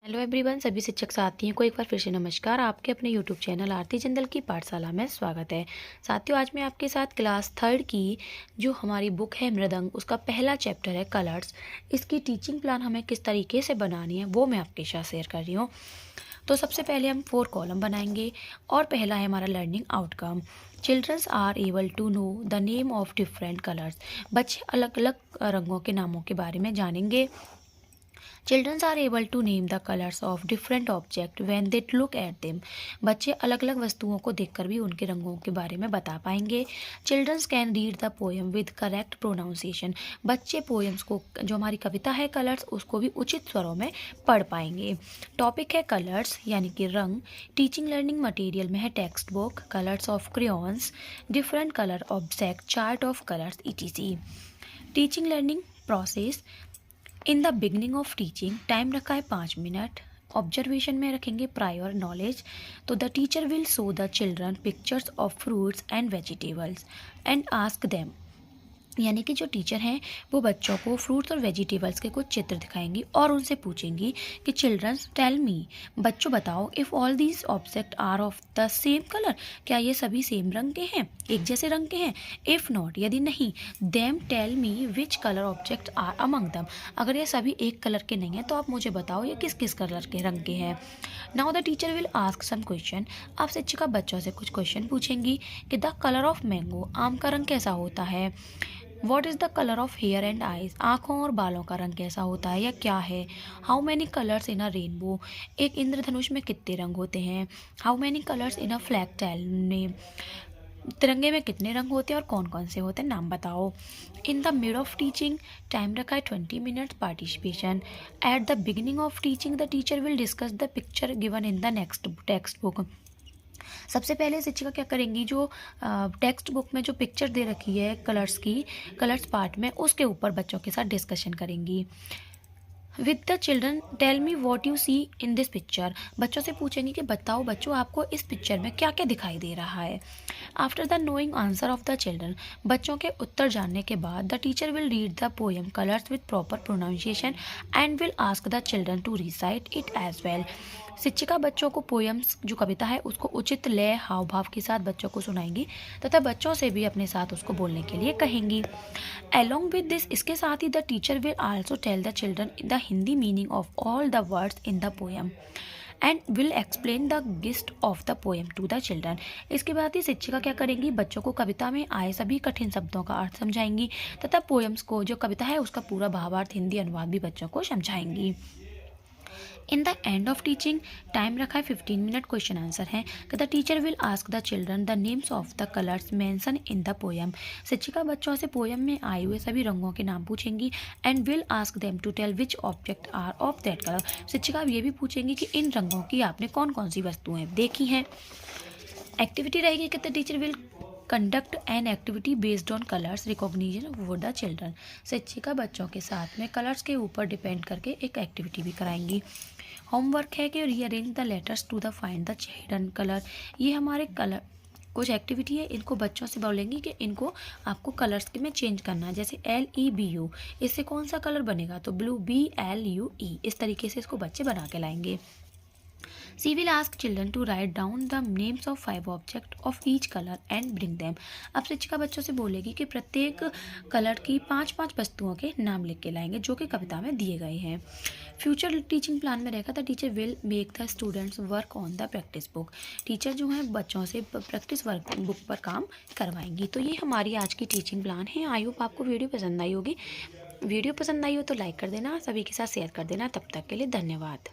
Hello everyone, सभी शिक्षक साथियों को एक बार फिर से नमस्कार। आपके अपने यूट्यूब चैनल आरती जिंदल की पाठशाला में स्वागत है। साथियों, आज मैं आपके साथ क्लास थर्ड की जो हमारी बुक है मृदंग, उसका पहला चैप्टर है कलर्स। इसकी टीचिंग प्लान हमें किस तरीके से बनानी है वो मैं आपके साथ शेयर कर रही हूँ। तो सबसे पहले हम 4 कॉलम बनाएंगे और पहला है हमारा learning outcome. Childrens are able to know the name of different colours. बच्चे अलग अलग रंगों के नामों के बारे में जानेंगे। Children are able to name the colors of different objects when they look at them. बच्चे अलग अलग वस्तुओं को देखकर भी उनके रंगों के बारे में बता पाएंगे। Children can read the poem with correct pronunciation. बच्चे पोएम्स को, जो हमारी कविता है कलर्स, उसको भी उचित स्वरों में पढ़ पाएंगे। टॉपिक है कलर्स यानी कि रंग। टीचिंग लर्निंग मटेरियल में है text book, colours of crayons, different colour object, chart of colours etc. Teaching learning process. In the beginning of teaching time रखा है 5 मिनट। ऑब्जर्वेशन में रखेंगे प्रायर नॉलेज। तो the teacher will show the children pictures of fruits and vegetables and ask them, यानी कि जो teacher हैं वो बच्चों को फ्रूट्स और वेजिटेबल्स के कुछ चित्र दिखाएंगी और उनसे पूछेंगी कि चिल्ड्रंस टेल मी, बच्चों बताओ, if all these object are of the same colour, क्या ये सभी सेम रंग के हैं, एक जैसे रंग के हैं। इफ़ नॉट, यदि नहीं, then tell me which colour object are among them, अगर ये सभी एक कलर के नहीं हैं तो आप मुझे बताओ ये किस किस कलर के रंग के हैं। Now the teacher will ask some question. अब शिक्षिका बच्चों से कुछ क्वेश्चन पूछेंगी कि द कलर ऑफ मैंगो, आम का रंग कैसा होता है। What is the colour of hair and eyes, आँखों और बालों का रंग कैसा होता है या क्या है। How many colours in a rainbow, एक इंद्रधनुष में कितने रंग होते हैं। How many colours in a flag tell ने, तिरंगे में कितने रंग होते हैं और कौन कौन से होते हैं, नाम बताओ। In the mid of teaching time रखा है 20 minutes. Participation. At the beginning of teaching the teacher will discuss the picture given in the next text book. सबसे पहले शिक्षिका क्या करेंगी, जो टेक्स्ट बुक में जो पिक्चर दे रखी है कलर्स की, कलर्स पार्ट में, उसके ऊपर बच्चों के साथ डिस्कशन करेंगी। With the children tell me what you see in this picture, बच्चों से पूछेंगे कि बताओ बच्चों आपको इस पिक्चर में क्या क्या दिखाई दे रहा है। After the knowing answer of the children, बच्चों के उत्तर जानने के बाद the teacher will read the poem colours with proper pronunciation and will ask the children to recite it as well. शिक्षिका बच्चों को पोएम्स, जो कविता है, उसको उचित लय हाव भाव के साथ बच्चों को सुनाएंगी तथा बच्चों से भी अपने साथ उसको बोलने के लिए कहेंगी। Along with this, इसके साथ ही the teacher will also tell the children the Hindi meaning of all the words in the poem and will explain the gist of the poem to the children. इसके बाद ही शिक्षिका क्या करेंगी, बच्चों को कविता में आए सभी कठिन शब्दों का अर्थ समझाएंगी तथा पोएम्स को, जो कविता है, उसका पूरा भावार्थ हिंदी अनुवाद भी बच्चों को समझाएंगी। In the end of teaching time रखा है 15 मिनट। क्वेश्चन आंसर है कि the teacher will ask the children the names of the colours mention in the poem. शिक्षिका बच्चों से पोएम में आए हुए सभी रंगों के नाम पूछेंगी and will ask them to tell which object are of that colour. शिक्षिका ये भी पूछेंगी कि इन रंगों की आपने कौन कौन सी वस्तुएं देखी हैं। एक्टिविटी रहेगी कि the teacher will conduct an activity based on colours recognition for the children. शिक्षिका बच्चों के साथ में कलर्स के ऊपर डिपेंड करके एक एक्टिविटी भी कराएंगी। होमवर्क है कि rearrange the letters to the find the hidden colour. ये हमारे कलर कुछ एक्टिविटी है, इनको बच्चों से बोलेंगी कि इनको आपको कलर्स के में चेंज करना है। जैसे LEBU, इससे कौन सा कलर बनेगा, तो ब्लू, BLUE, इस तरीके से इसको बच्चे बना के लाएंगे। She will ask children to write down the names of 5 objects of each color and bring them. अब शिक्षिका बच्चों से बोलेगी कि प्रत्येक कलर की 5-5 वस्तुओं के नाम लिख के लाएंगे जो कि कविता में दिए गए हैं। फ्यूचर टीचिंग प्लान में रहेगा, the teacher will make the students work on the practice book. Teacher जो है बच्चों से प्रैक्टिस वर्क बुक पर काम करवाएंगी। तो ये हमारी आज की टीचिंग प्लान है। आई होप आपको वीडियो पसंद आई होगी। वीडियो पसंद आई हो तो लाइक कर देना, सभी के साथ शेयर कर देना। तब तक के लिए धन्यवाद।